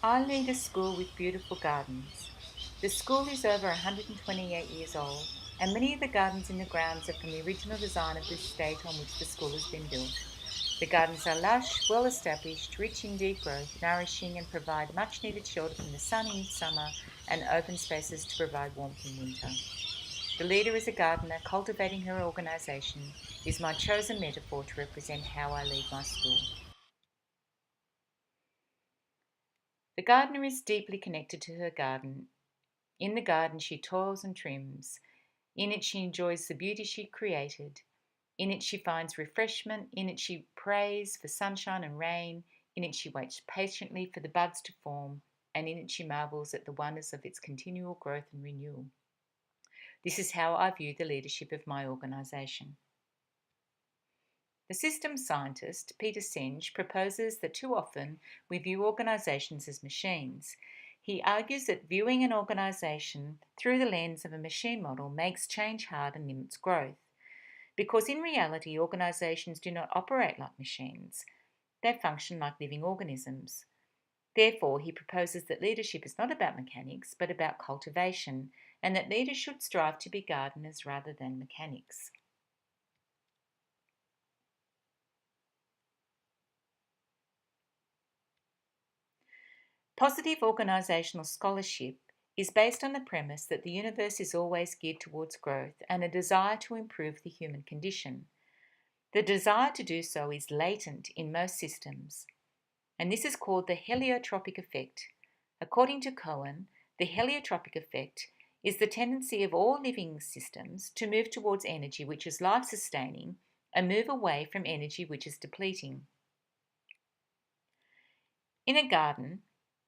I lead a school with beautiful gardens. The school is over 128 years old, and many of the gardens in the grounds are from the original design of the estate on which the school has been built. The gardens are lush, well established, rich in deep growth, nourishing, and provide much needed shelter from the sun in summer and open spaces to provide warmth in winter. The leader is a gardener. Cultivating her organisation is my chosen metaphor to represent how I lead my school. The gardener is deeply connected to her garden. In the garden, she toils and trims. In it, she enjoys the beauty she created. In it, she finds refreshment. In it, she prays for sunshine and rain. In it, she waits patiently for the buds to form. And in it, she marvels at the wonders of its continual growth and renewal. This is how I view the leadership of my organisation. The systems scientist, Peter Senge, proposes that too often we view organisations as machines. He argues that viewing an organisation through the lens of a machine model makes change hard and limits growth. Because in reality, organisations do not operate like machines, they function like living organisms. Therefore, he proposes that leadership is not about mechanics but about cultivation, and that leaders should strive to be gardeners rather than mechanics. Positive organisational scholarship is based on the premise that the universe is always geared towards growth and a desire to improve the human condition. The desire to do so is latent in most systems, and this is called the heliotropic effect. According to Cohen, the heliotropic effect is the tendency of all living systems to move towards energy which is life sustaining and move away from energy which is depleting. In a garden,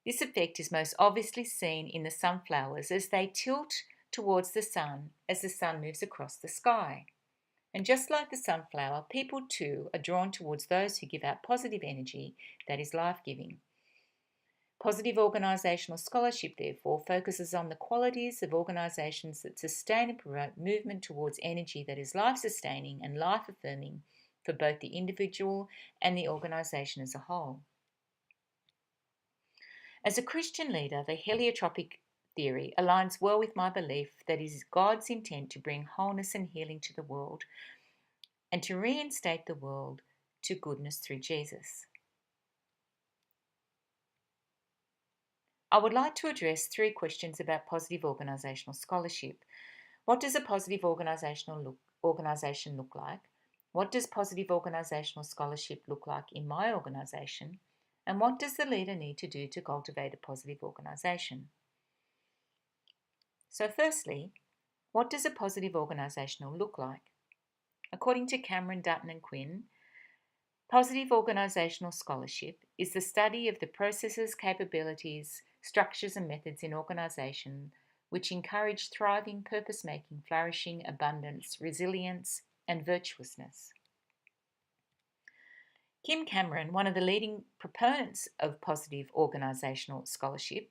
this effect is most obviously seen in the sunflowers as they tilt towards the sun as the sun moves across the sky. And just like the sunflower, people too are drawn towards those who give out positive energy that is life giving. Positive organisational scholarship, therefore, focuses on the qualities of organisations that sustain and promote movement towards energy that is life sustaining and life affirming for both the individual and the organisation as a whole. As a Christian leader, the heliotropic theory aligns well with my belief that it is God's intent to bring wholeness and healing to the world and to reinstate the world to goodness through Jesus. I would like to address three questions about positive organisational scholarship. What does a positive organisation look like? What does positive organisational scholarship look like in my organisation? And what does the leader need to do to cultivate a positive organisation? So, firstly, what does a positive organisational look like? According to Cameron, Dutton and Quinn, positive organisational scholarship is the study of the processes, capabilities, structures and methods in organisation which encourage thriving, purpose-making, flourishing, abundance, resilience and virtuousness. Kim Cameron, one of the leading proponents of positive organisational scholarship,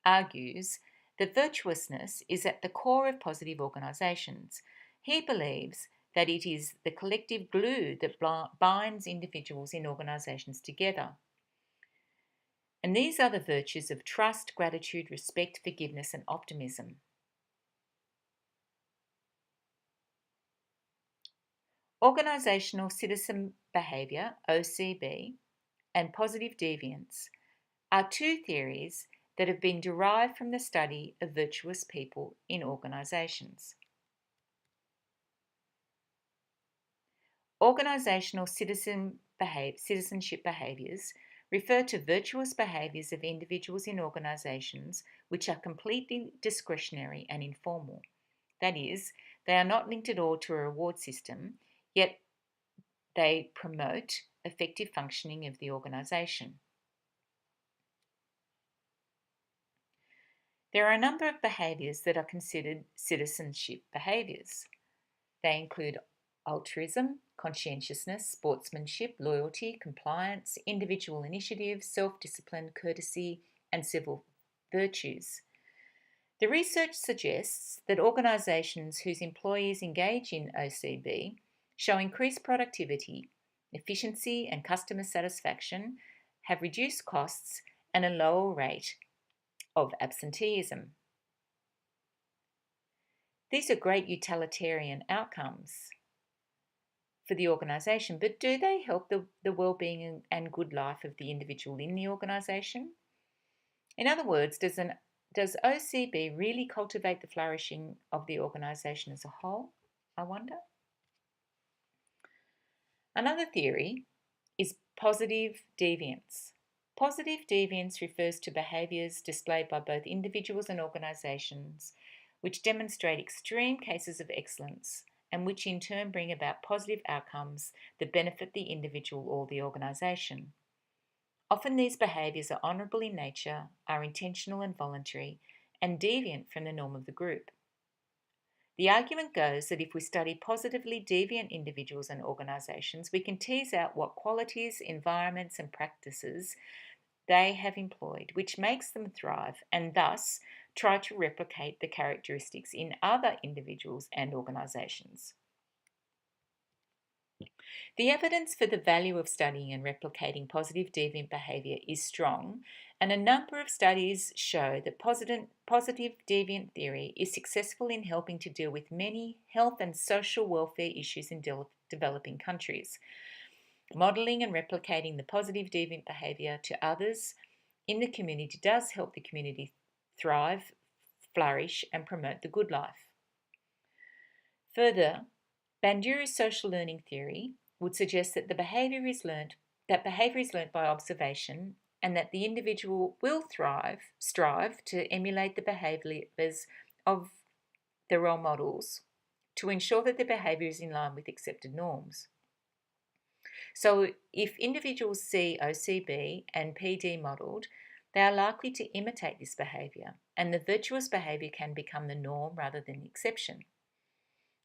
argues that virtuousness is at the core of positive organisations. He believes that it is the collective glue that binds individuals in organisations together. And these are the virtues of trust, gratitude, respect, forgiveness, and optimism. Organisational citizen behaviour, OCB, and positive deviance are two theories that have been derived from the study of virtuous people in organisations. Organisational citizenship behaviours refer to virtuous behaviours of individuals in organisations which are completely discretionary and informal. That is, they are not linked at all to a reward system, yet they promote effective functioning of the organisation. There are a number of behaviours that are considered citizenship behaviours. They include altruism, conscientiousness, sportsmanship, loyalty, compliance, individual initiative, self-discipline, courtesy, and civil virtues. The research suggests that organisations whose employees engage in OCB show increased productivity, efficiency, and customer satisfaction, have reduced costs, and a lower rate of absenteeism. These are great utilitarian outcomes for the organisation, but do they help the well-being and good life of the individual in the organisation? In other words, does OCB really cultivate the flourishing of the organisation as a whole, I wonder? Another theory is positive deviance. Positive deviance refers to behaviours displayed by both individuals and organisations which demonstrate extreme cases of excellence and which in turn bring about positive outcomes that benefit the individual or the organisation. Often these behaviours are honourable in nature, are intentional and voluntary, and deviant from the norm of the group. The argument goes that if we study positively deviant individuals and organisations, we can tease out what qualities, environments, and practices they have employed, which makes them thrive, and thus try to replicate the characteristics in other individuals and organisations. The evidence for the value of studying and replicating positive deviant behaviour is strong, and a number of studies show that positive deviant theory is successful in helping to deal with many health and social welfare issues in developing countries. Modelling and replicating the positive deviant behaviour to others in the community does help the community thrive, flourish, and promote the good life. Further, Bandura's social learning theory would suggest that behaviour is learnt by observation, and that the individual will strive to emulate the behaviours of the role models to ensure that the behaviour is in line with accepted norms. So if individuals see OCB and PD modelled, they are likely to imitate this behaviour, and the virtuous behaviour can become the norm rather than the exception.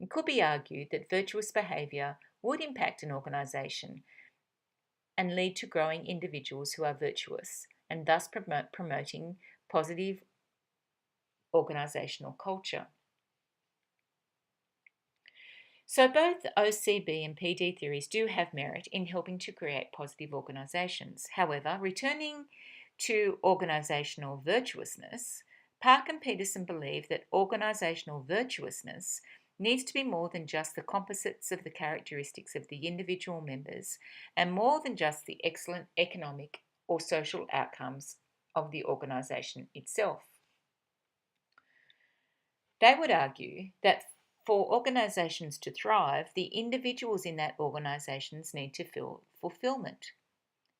It could be argued that virtuous behaviour would impact an organisation and lead to growing individuals who are virtuous, and thus promoting positive organisational culture. So both OCB and PD theories do have merit in helping to create positive organisations. However, returning to organisational virtuousness, Park and Peterson believe that organisational virtuousness needs to be more than just the composites of the characteristics of the individual members and more than just the excellent economic or social outcomes of the organisation itself. They would argue that for organisations to thrive, the individuals in that organisations need to feel fulfilment.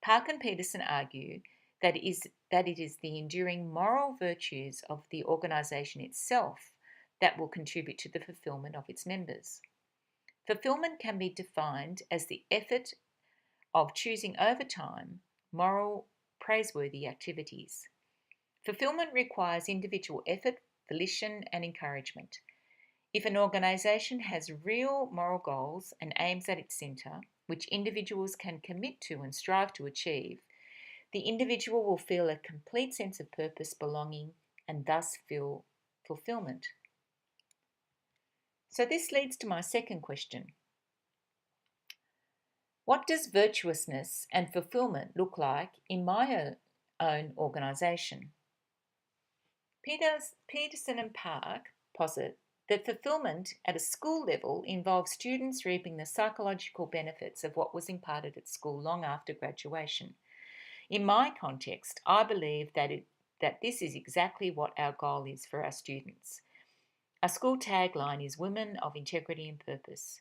Park and Peterson argue that it is the enduring moral virtues of the organisation itself that will contribute to the fulfilment of its members. Fulfilment can be defined as the effort of choosing over time moral, praiseworthy activities. Fulfilment requires individual effort, volition, and encouragement. If an organisation has real moral goals and aims at its centre, which individuals can commit to and strive to achieve, the individual will feel a complete sense of purpose, belonging, and thus feel fulfilment. So this leads to my second question. What does virtuousness and fulfilment look like in my own organisation? Peterson and Park posit that fulfilment at a school level involves students reaping the psychological benefits of what was imparted at school long after graduation. In my context, I believe that this is exactly what our goal is for our students. Our school tagline is Women of Integrity and Purpose.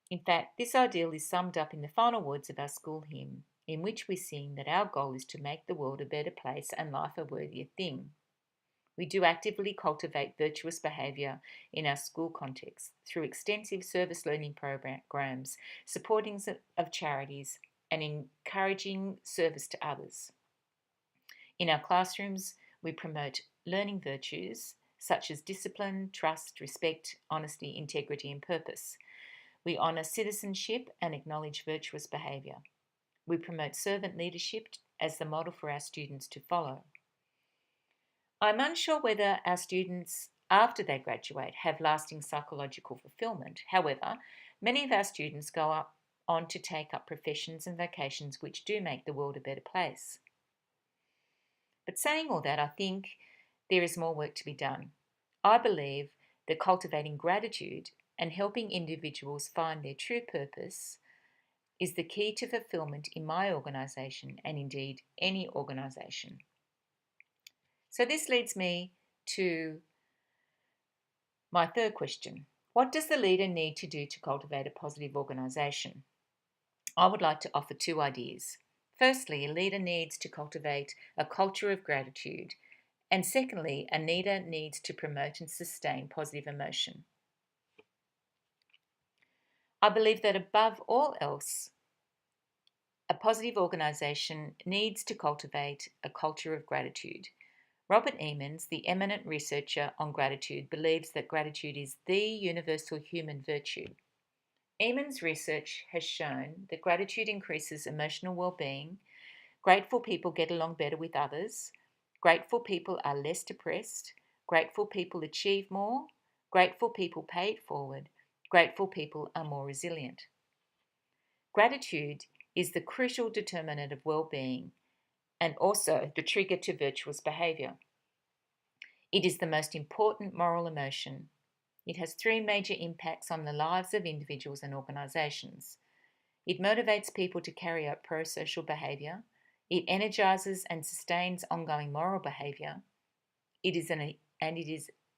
In fact, this ideal is summed up in the final words of our school hymn, in which we sing that our goal is to make the world a better place and life a worthier thing. We do actively cultivate virtuous behaviour in our school context through extensive service learning programs, supporting of charities, and encouraging service to others. In our classrooms, we promote learning virtues such as discipline, trust, respect, honesty, integrity, and purpose. We honour citizenship and acknowledge virtuous behaviour. We promote servant leadership as the model for our students to follow. I'm unsure whether our students, after they graduate, have lasting psychological fulfilment. However, many of our students go on to take up professions and vocations which do make the world a better place. But saying all that, I think there is more work to be done. I believe that cultivating gratitude and helping individuals find their true purpose is the key to fulfillment in my organisation and indeed any organisation. So this leads me to my third question. What does the leader need to do to cultivate a positive organisation? I would like to offer two ideas. Firstly, a leader needs to cultivate a culture of gratitude, and secondly, a leader needs to promote and sustain positive emotion. I believe that above all else, a positive organisation needs to cultivate a culture of gratitude. Robert Emmons, the eminent researcher on gratitude, believes that gratitude is the universal human virtue. Emmons' research has shown that gratitude increases emotional well-being. Grateful people get along better with others. Grateful people are less depressed. Grateful people achieve more. Grateful people pay it forward. Grateful people are more resilient. Gratitude is the crucial determinant of well-being and also the trigger to virtuous behaviour. It is the most important moral emotion. It has three major impacts on the lives of individuals and organisations. It motivates people to carry out pro-social behaviour. It energises and sustains ongoing moral behaviour. It is an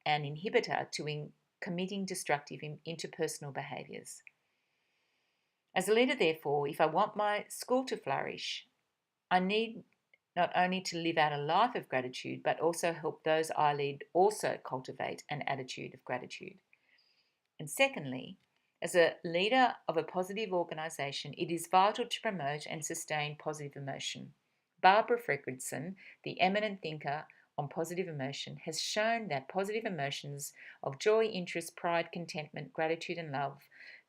inhibitor to committing destructive interpersonal behaviours. As a leader, therefore, if I want my school to flourish, I need not only to live out a life of gratitude, but also help those I lead also cultivate an attitude of gratitude. And secondly, as a leader of a positive organisation, it is vital to promote and sustain positive emotion. Barbara Fredrickson, the eminent thinker on positive emotion, has shown that positive emotions of joy, interest, pride, contentment, gratitude, and love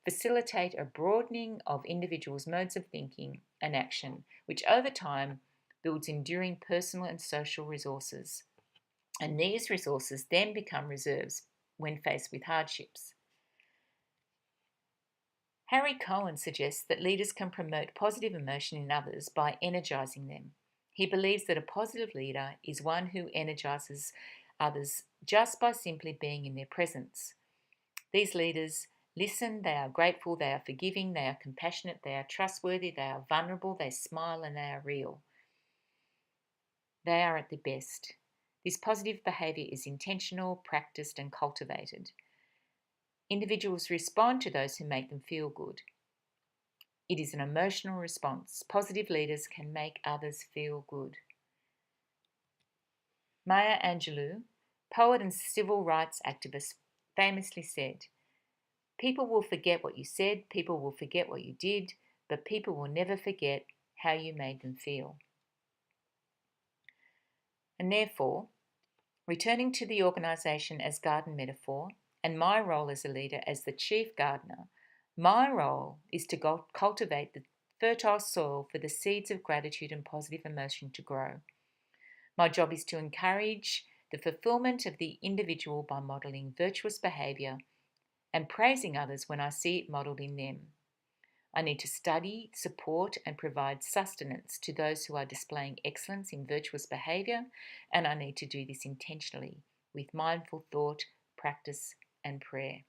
facilitate a broadening of individuals' modes of thinking and action, which over time builds enduring personal and social resources. And these resources then become reserves when faced with hardships. Harry Cohen suggests that leaders can promote positive emotion in others by energising them. He believes that a positive leader is one who energises others just by simply being in their presence. These leaders listen, they are grateful, they are forgiving, they are compassionate, they are trustworthy, they are vulnerable, they smile, and they are real. They are at their best. This positive behaviour is intentional, practiced, and cultivated. Individuals respond to those who make them feel good. It is an emotional response. Positive leaders can make others feel good. Maya Angelou, poet and civil rights activist, famously said, "People will forget what you said, people will forget what you did, but people will never forget how you made them feel." And therefore, returning to the organisation as garden metaphor, and my role as a leader as the chief gardener, my role is to cultivate the fertile soil for the seeds of gratitude and positive emotion to grow. My job is to encourage the fulfillment of the individual by modelling virtuous behaviour and praising others when I see it modelled in them. I need to study, support, and provide sustenance to those who are displaying excellence in virtuous behaviour, and I need to do this intentionally with mindful thought, practice, and prayer.